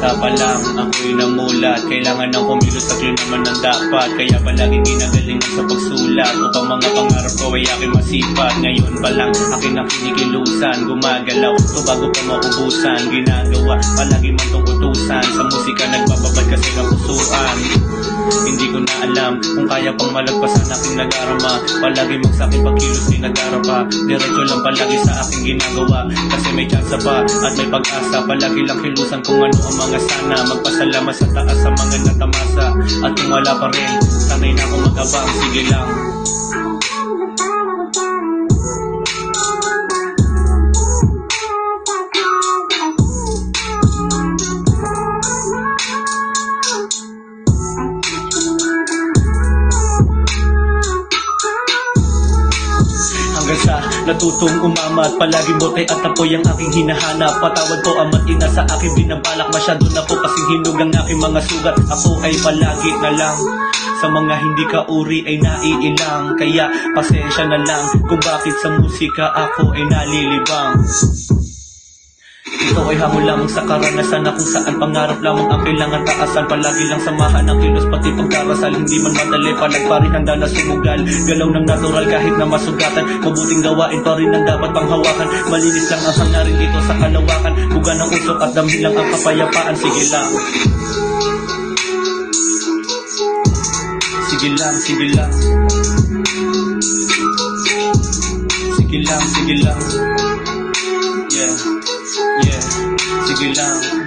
bata pa lang ako'y namulat. Kailangan ng kumilos at yun naman ang dapat. Kaya palaging ginagalingan sa pagsulat upang mga pangarap ko ay aking masipat. Ngayon pa lang akin ang kinikilusan, gumagalaw to bago pa maubusan. Ginagawa palagi man tong utusan, sa musika nagbababad kasi ng pusuan. Hindi ko na alam kung kaya pang malagpasan aking nagarama. Palagi magsakin pagkilos ay nagarapa. Diretso lang palagi sa aking ginagawa, kasi may tsansa pa at may pag-asa. Palagi lang kilusan kung ano ang mga sana. Magpasalamat sa taas sa mga natamasa. At kung wala pa rin, sanay na akong mag-abang. Sige lang. Hanggang sa natutong umamat, palaging bote at apoy ang aking hinahanap. Patawad ko ama't ina sa aking binabalak. Masyado na po kasing hinog ang aking mga sugat. Ako ay palagi na lang sa mga hindi kauri ay naiilang. Kaya pasensya na lang kung bakit sa musika ako ay nalilibang. Ito ay hamon lamang sa karanasan na kung saan pangarap lamang ang kailangan taasan. Palagi lang samahan ang kilos pati pagdarasal. Hindi man madali, palagparin handa na sumugal. Galaw ng natural kahit na masugatan. Mabuting gawain pa rin ang dapat pang hawakan. Malinis lang ang hangarin dito sa kalawakan. Buga ng usok at damhin lang ang kapayapaan. Sige lang. Sige lang, sige lang. Sige lang, sige lang. Yeah, sige lang.